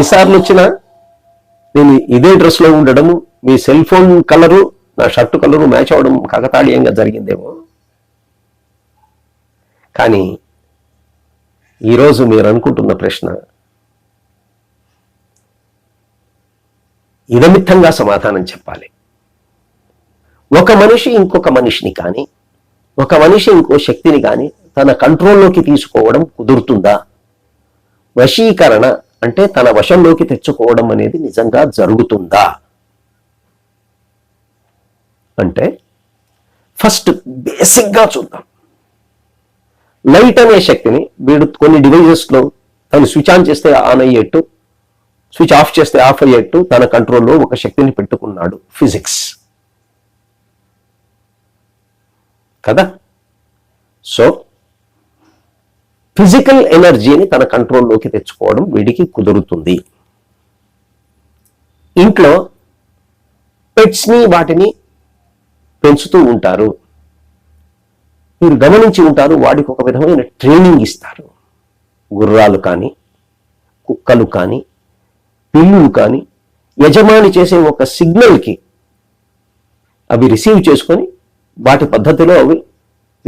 ఎన్నిసార్లు వచ్చినా నేను ఇదే డ్రెస్లో ఉండడము, మీ సెల్ ఫోన్ కలరు నా షర్టు కలరు మ్యాచ్ అవ్వడం కాకతాళీయంగా జరిగిందేమో. కానీ ఈరోజు మీరు అనుకుంటున్న ప్రశ్న ఇదమిత్తంగా సమాధానం చెప్పాలి. ఒక మనిషి ఇంకొక మనిషిని కానీ, ఒక మనిషి ఇంకో శక్తిని కానీ తన కంట్రోల్లోకి తీసుకోవడం కుదురుతుందా? వశీకరణ అంటే తన వశంలోకి తెచ్చుకోవడం అనేది నిజంగా జరుగుతుందా అంటే ఫస్ట్ బేసిక్గా చూద్దాం. లైట్ అనే శక్తిని వీడు కొన్ని డివైజెస్లో తను స్విచ్ ఆన్ చేస్తే ఆన్ అయ్యేట్టు, స్విచ్ ఆఫ్ చేస్తే ఆఫ్ అయ్యేట్టు తన కంట్రోల్లో ఒక శక్తిని పెట్టుకున్నాడు, ఫిజిక్స్ కదా. సో ఫిజికల్ ఎనర్జీని తన కంట్రోల్లోకి తెచ్చుకోవడం వీడికి కుదురుతుంది. ఇంట్లో పెట్స్ని వాటిని పెంచుతూ ఉంటారు, మీరు గమనించి ఉంటారు. వాడికి ఒక విధమైన ట్రైనింగ్ ఇస్తారు. గుర్రాలు కానీ, కుక్కలు కానీ, పిల్లులు కానీ యజమాని చేసే ఒక సిగ్నల్కి అవి రిసీవ్ చేసుకొని వాటి పద్ధతిలో అవి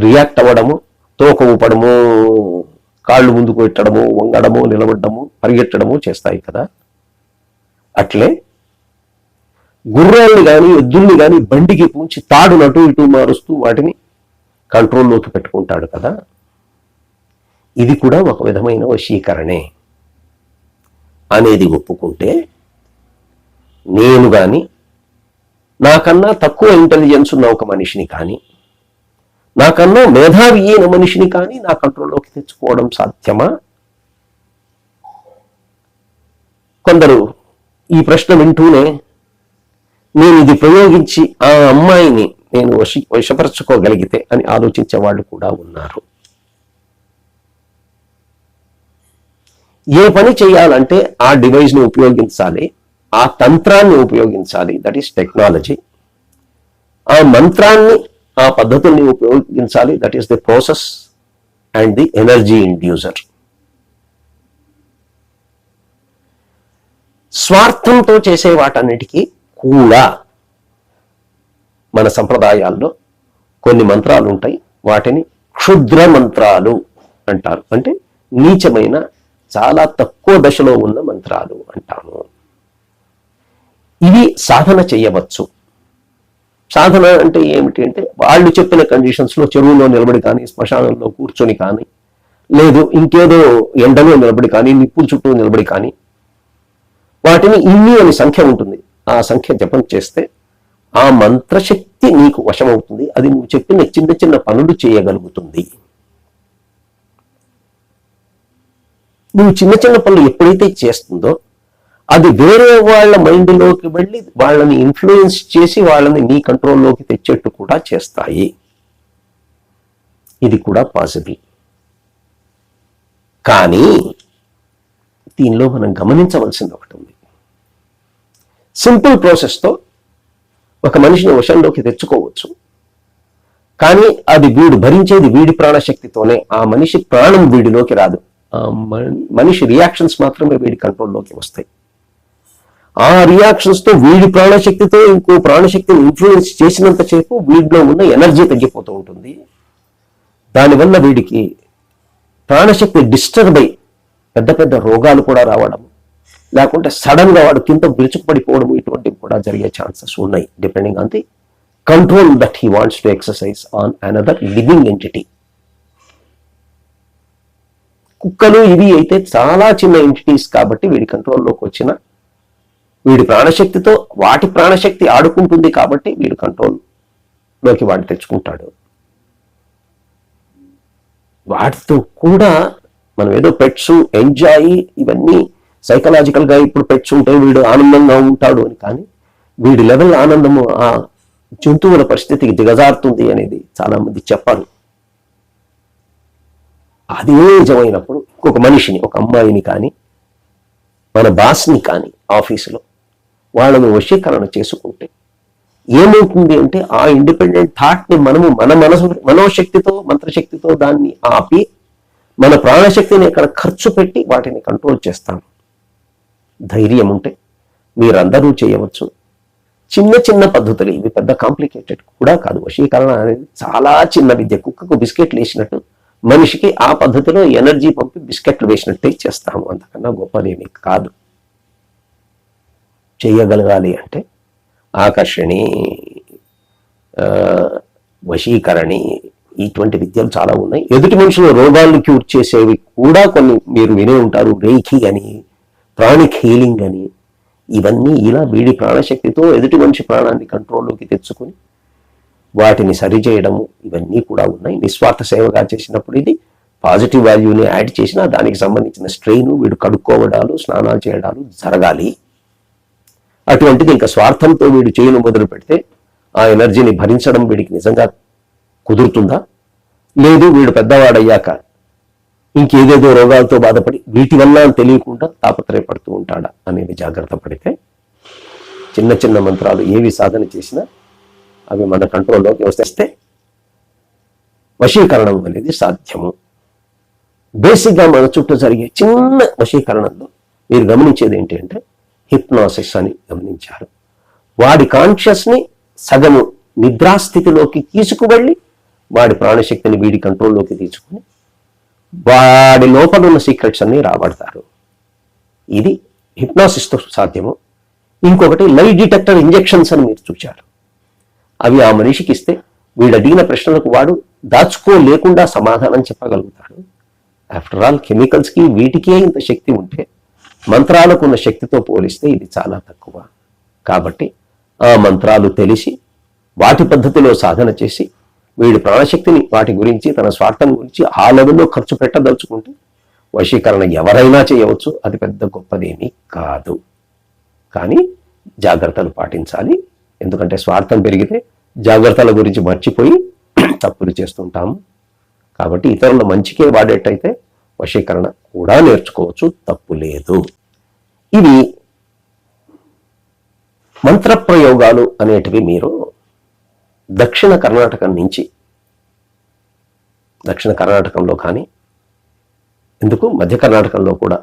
రియాక్ట్ అవ్వడము, తోక ఊపడము, కాళ్ళు ముందుకు పెట్టడము, వంగడము, నిలబడము, పరిగెట్టడము చేస్తాయి కదా. అట్లే గుర్రాల్ని కానీ ఎద్దుల్ని కానీ బండికి పూంచి తాడు నటు ఇటు మారుస్తూ వాటిని కంట్రోల్లోకి పెట్టుకుంటాడు కదా. ఇది కూడా ఒక విధమైన వశీకరణే అనేది ఒప్పుకుంటే, నేను కానీ నాకన్నా తక్కువ ఇంటెలిజెన్స్ ఉన్న ఒక మనిషిని కానీ, నాకన్నా మేధావి అయిన మనిషిని కానీ నా కంట్రోల్లోకి తెచ్చుకోవడం సాధ్యమా? కొందరు ఈ ప్రశ్న వింటూనే నేను ఇది ప్రయోగించి ఆ అమ్మాయిని నేను వశపరచుకోగలిగితే అని ఆలోచించే వాళ్ళు కూడా ఉన్నారు. ఏ పని చేయాలంటే ఆ డివైస్ని ఉపయోగించాలి, ఆ తంత్రాన్ని ఉపయోగించాలి, దట్ ఈస్ టెక్నాలజీ. ఆ మంత్రాన్ని, ఆ పద్ధతుల్ని ఉపయోగించాలి, that is the process and the energy inducer. స్వార్థంతో చేసే వాటన్నిటికీ కూడా మన సంప్రదాయాల్లో కొన్ని మంత్రాలు ఉంటాయి. వాటిని క్షుద్ర మంత్రాలు అంటారు. అంటే నీచమైన, చాలా తక్కువ దశలో ఉన్న మంత్రాలు అంటాము. ఇవి సాధన చేయవచ్చు. సాధన అంటే ఏమిటి అంటే వాళ్ళు చెప్పిన కండిషన్స్లో చెరువులో నిలబడి కానీ, శ్మశానంలో కూర్చొని కానీ, లేదు ఇంకేదో ఎండలో నిలబడి కానీ, నిప్పుల చుట్టూ నిలబడి కానీ, వాటిని ఇన్ని అని సంఖ్య ఉంటుంది. ఆ సంఖ్య జపం చేస్తే ఆ మంత్రశక్తి నీకు వశమవుతుంది. అది నువ్వు చెప్పిన చిన్న చిన్న పనులు చేయగలుగుతుంది. నువ్వు చిన్న చిన్న పనులు ఎప్పుడైతే చేస్తుందో అది వేరే వాళ్ళ మైండ్లోకి వెళ్ళి వాళ్ళని ఇన్ఫ్లుయెన్స్ చేసి వాళ్ళని నీ కంట్రోల్లోకి తెచ్చేట్టు కూడా చేస్తాయి. ఇది కూడా పాసిబుల్. కానీ దీనిలో మనం గమనించవలసింది ఒకటి ఉంది. సింపుల్ ప్రాసెస్తో ఒక మనిషిని వశంలోకి తెచ్చుకోవచ్చు. కానీ అది వీడు భరించేది వీడి ప్రాణశక్తితోనే. ఆ మనిషి ప్రాణం వీడిలోకి రాదు. ఆ మనిషి రియాక్షన్స్ మాత్రమే వీడి కంట్రోల్లోకి వస్తాయి. ఆ రియాక్షన్స్తో వీడి ప్రాణశక్తితో ఇంకో ప్రాణశక్తిని ఇన్ఫ్లుయెన్స్ చేసినంత సేపు వీడిలో ఉన్న ఎనర్జీ తగ్గిపోతూ ఉంటుంది. దానివల్ల వీడికి ప్రాణశక్తి డిస్టర్బ్ అయ్యి పెద్ద పెద్ద రోగాలు కూడా రావడం, లేకుంటే సడన్ గా వాడు కింద విరుచుకుపడిపోవడం, ఇటువంటివి కూడా జరిగే ఛాన్సెస్ ఉన్నాయి, depending on the control that he wants to exercise on another living entity. కుక్కలు ఇవి అయితే చాలా చిన్న ఎంటిటీస్ కాబట్టి వీడి కంట్రోల్లోకి వచ్చిన వీడి ప్రాణశక్తితో వాటి ప్రాణశక్తి ఆడుకుంటుంది కాబట్టి వీడు కంట్రోల్లోకి వాడు తెచ్చుకుంటాడు. వాటితో కూడా మనం ఏదో పెట్స్ ఎంజాయ్, ఇవన్నీ సైకలాజికల్గా ఇప్పుడు పెట్స్ ఉంటే వీడు ఆనందంగా ఉంటాడు అని, కానీ వీడి లెవెల్ ఆనందము ఆ జంతువుల పరిస్థితికి దిగజారుతుంది అనేది చాలా మంది చెప్పారు. అదే నిజమైనప్పుడు ఒక మనిషిని, ఒక అమ్మాయిని కానీ, మన బాస్ని కానీ ఆఫీసులో వాళ్ళని వశీకరణ చేసుకుంటే ఏమవుతుంది అంటే ఆ ఇండిపెండెంట్ థాట్ని మనము మన మనోశక్తితో, మంత్రశక్తితో దాన్ని ఆపి మన ప్రాణశక్తిని ఇక్కడ ఖర్చు పెట్టి వాటిని కంట్రోల్ చేస్తాం. ధైర్యం ఉంటే మీరందరూ చేయవచ్చు. చిన్న చిన్న పద్ధతులు, ఇవి పెద్ద కాంప్లికేటెడ్ కూడా కాదు. వశీకరణ అనేది చాలా చిన్న విద్య. కుక్కకు బిస్కెట్లు వేసినట్టు మనిషికి ఆ పద్ధతిలో ఎనర్జీ పంపి బిస్కెట్లు వేసినట్టే చేస్తాము, అంతకన్నా గొప్పదేమీ కాదు. చేయగలగాలి అంటే ఆకర్షణి, వశీకరణి, ఇటువంటి విద్యలు చాలా ఉన్నాయి. ఎదుటి మనుషులు రోగాలను క్యూర్ చేసేవి కూడా కొన్ని మీరు వినే ఉంటారు. రేఖీ అని, ప్రాణిక్ హీలింగ్ అని. ఇవన్నీ ఇలా వీడి ప్రాణశక్తితో ఎదుటి మనిషి ప్రాణాన్ని కంట్రోల్లోకి తెచ్చుకొని వాటిని సరిచేయడము, ఇవన్నీ కూడా ఉన్నాయి. నిస్వార్థ సేవగా చేసినప్పుడు ఇది పాజిటివ్ వాల్యూని యాడ్ చేసినా దానికి సంబంధించిన స్ట్రెయిన్, వీడు కడుక్కోవడాలు, స్నానాలు చేయడాలు జరగాలి. అటువంటిది ఇంకా స్వార్థంతో వీడు చేయను మొదలు పెడితే ఆ ఎనర్జీని భరించడం వీడికి నిజంగా కుదురుతుందా? లేదు, వీడు పెద్దవాడయ్యాక ఇంకేదేదో రోగాలతో బాధపడి వీటి వల్ల తెలియకుండా తాపత్రయపడుతూ ఉంటాడా అనేది జాగ్రత్త పడితే చిన్న చిన్న మంత్రాలు ఏవి సాధన చేసినా అవి మన కంట్రోల్లోకి వస్తే వశీకరణం అనేది సాధ్యము. బేసిక్గా మన చుట్టూ జరిగే చిన్న వశీకరణంలో మీరు గమనించేది ఏంటి అంటే హిప్నాసిస్ అని గమనించారు. వాడి కాన్షియస్ని సగము నిద్రాస్థితిలోకి తీసుకువెళ్ళి వాడి ప్రాణశక్తిని వీడి కంట్రోల్లోకి తీసుకుని వాడి లోపల ఉన్న సీక్రెట్స్ అన్ని రాబడతారు. ఇది హిప్నాసిస్తో సాధ్యము. ఇంకొకటి లై డిటెక్టర్ ఇంజెక్షన్స్ అని మీరు చూశారు. అవి ఆ మనిషికి ఇస్తే వీడు అడిగిన ప్రశ్నలకు వాడు దాచుకోలేకుండా సమాధానం చెప్పగలుగుతాడు. ఆఫ్టర్ ఆల్ కెమికల్స్కి వీటికే ఇంత శక్తి ఉంటే మంత్రాలకు ఉన్న శక్తితో పోలిస్తే ఇది చాలా తక్కువ. కాబట్టి ఆ మంత్రాలు తెలిసి వాటి పద్ధతిలో సాధన చేసి వీడి ప్రాణశక్తిని వాటి గురించి, తన స్వార్థం గురించి ఆ లెవెల్లో ఖర్చు పెట్టదలుచుకుంటే వశీకరణ ఎవరైనా చేయవచ్చు. అది పెద్ద గొప్పదేమీ కాదు. కానీ జాగ్రత్తలు పాటించాలి. ఎందుకంటే స్వార్థం పెరిగితే జాగ్రత్తల గురించి మర్చిపోయి తప్పులు చేస్తుంటాము. కాబట్టి ఇతరుల మంచికే వాడేటైతే వశీకరణ కూడా నేర్చుకోవచ్చు, తప్పు లేదు. ఇవి మంత్రప్రయోగాలు అనేటివి మీరు దక్షిణ కర్ణాటకంలో కానీ, ఎందుకు మధ్య కర్ణాటకంలో కూడా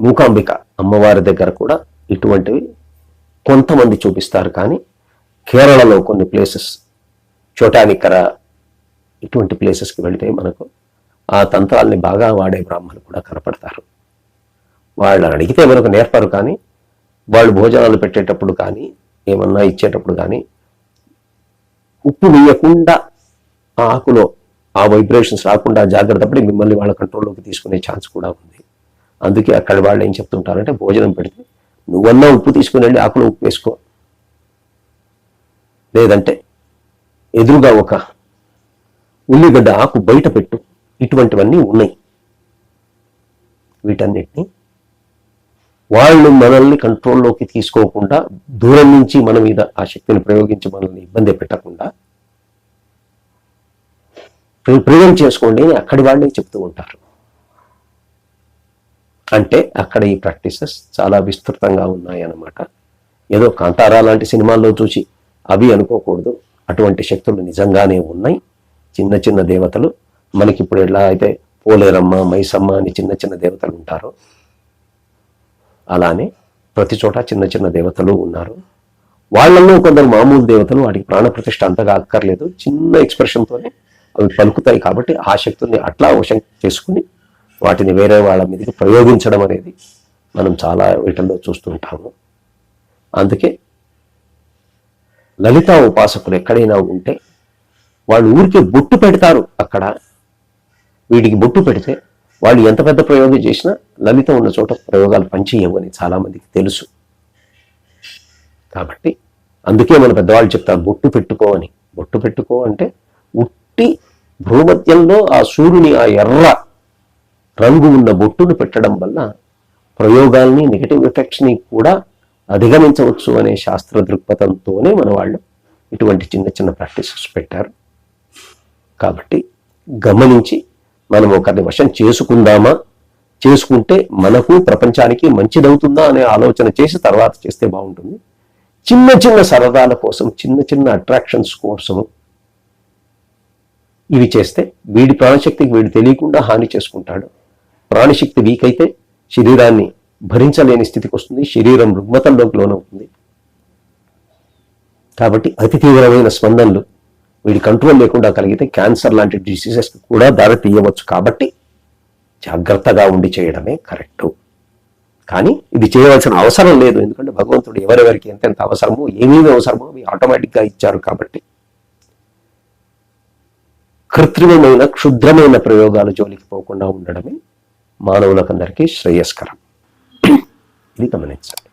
మూకాంబిక అమ్మవారి దగ్గర కూడా ఇటువంటివి కొంతమంది చూపిస్తారు. కానీ కేరళలో కొన్ని ప్లేసెస్, చోటానిక్కర, ఇటువంటి ప్లేసెస్కి వెళితే మనకు ఆ తంత్రాల్ని బాగా వాడే బ్రాహ్మణులు కూడా కనపడతారు. వాళ్ళని అడిగితే మనకు నేర్పరు. కానీ వాళ్ళు భోజనాలు పెట్టేటప్పుడు కానీ, ఏమన్నా ఇచ్చేటప్పుడు కానీ ఉప్పు వేయకుండా ఆ ఆకులో ఆ వైబ్రేషన్స్ రాకుండా జాగ్రత్త పడి మిమ్మల్ని వాళ్ళ కంట్రోల్లోకి తీసుకునే ఛాన్స్ కూడా ఉంది. అందుకే అక్కడ వాళ్ళు ఏం చెప్తుంటారంటే భోజనం పెడితే నువ్వన్నా ఉప్పు తీసుకుని వెళ్ళి ఆకులో ఉప్పు వేసుకో, లేదంటే ఎదురుగా ఒక ఉల్లిగడ్డ ఆకు బయట పెట్టు. ఇటువంటివన్నీ ఉన్నాయి. వీటన్నిటిని వాళ్ళు మనల్ని కంట్రోల్లోకి తీసుకోకుండా, దూరం నుంచి మన మీద ఆ శక్తిని ప్రయోగించి మనల్ని ఇబ్బంది పెట్టకుండా ప్రివెంట్ చేసుకోండి అని అక్కడి వాళ్ళే చెప్తూ ఉంటారు. అంటే అక్కడ ఈ ప్రాక్టీసెస్ చాలా విస్తృతంగా ఉన్నాయన్నమాట. ఏదో కాంతారా లాంటి సినిమాల్లో చూసి అవి అనుకోకూడదు. అటువంటి శక్తులు నిజంగానే ఉన్నాయి. చిన్న చిన్న దేవతలు మనకిప్పుడు ఎలా అయితే పోలేరమ్మ, మైసమ్మ అని చిన్న చిన్న దేవతలు ఉంటారో అలానే ప్రతి చోట చిన్న చిన్న దేవతలు ఉన్నారు. వాళ్ళల్లో కొందరు మామూలు దేవతలు, వాటికి ప్రాణప్రతిష్ఠ అంతగా అక్కర్లేదు, చిన్న ఎక్స్ప్రెషన్తోనే అవి పలుకుతాయి. కాబట్టి ఆ శక్తుల్ని అట్లా వశం చేసుకుని వాటిని వేరే వాళ్ళ మీదకి ప్రయోగించడం అనేది మనం చాలా వీటిల్లో చూస్తుంటాము. అందుకే లలితా ఉపాసకులు ఎక్కడైనా ఉంటే వాళ్ళు ఊరికే బొట్టు పెడతారు. అక్కడ వీటికి బొట్టు పెడితే వాళ్ళు ఎంత పెద్ద ప్రయోగం చేసినా లలిత ఉన్న చోట ప్రయోగాలు పనిచేయవు అని చాలామందికి తెలుసు. కాబట్టి అందుకే మన పెద్దవాళ్ళు చెప్తారు బొట్టు పెట్టుకో అని. బొట్టు పెట్టుకో అంటే ఉట్టి భూమధ్యంలో ఆ సూర్యుని ఆ ఎర్ర రంగు ఉన్న బొట్టును పెట్టడం వల్ల ప్రయోగాల్ని, నెగటివ్ ఎఫెక్ట్స్ని కూడా అధిగమించవచ్చు అనే శాస్త్ర దృక్పథంతోనే మన వాళ్ళు ఇటువంటి చిన్న చిన్న ప్రాక్టీసెస్ పెట్టారు. కాబట్టి గమనించి మనం ఒకరిని వశం చేసుకుందామా, చేసుకుంటే మనకు ప్రపంచానికి మంచిదవుతుందా అనే ఆలోచన చేసి తర్వాత చేస్తే బాగుంటుంది. చిన్న చిన్న సరదాల కోసం, చిన్న చిన్న అట్రాక్షన్స్ కోసము ఇవి చేస్తే వీడి ప్రాణశక్తికి వీడు తెలియకుండా హాని చేసుకుంటాడు. ప్రాణశక్తి వీక్ అయితే శరీరాన్ని భరించలేని స్థితికి వస్తుంది, శరీరం రుగ్మతల్లోకి లోనవుతుంది. కాబట్టి అతి తీవ్రమైన స్పందనలు వీడి కంట్రోల్ లేకుండా కలిగితే క్యాన్సర్ లాంటి డిసీజెస్ కూడా దారి తీయవచ్చు. కాబట్టి జాగ్రత్తగా ఉండి చేయడమే కరెక్టు. కానీ ఇది చేయవలసిన అవసరం లేదు, ఎందుకంటే భగవంతుడు ఎవరెవరికి ఎంతెంత అవసరమో ఏమేమి అవసరమో అవి ఆటోమేటిక్గా ఇచ్చారు. కాబట్టి కృత్రిమమైన క్షుద్రమైన ప్రయోగాల జోలికి పోకుండా ఉండడమే మానవులకందరికీ శ్రేయస్కరం. ఇది గమనించండి.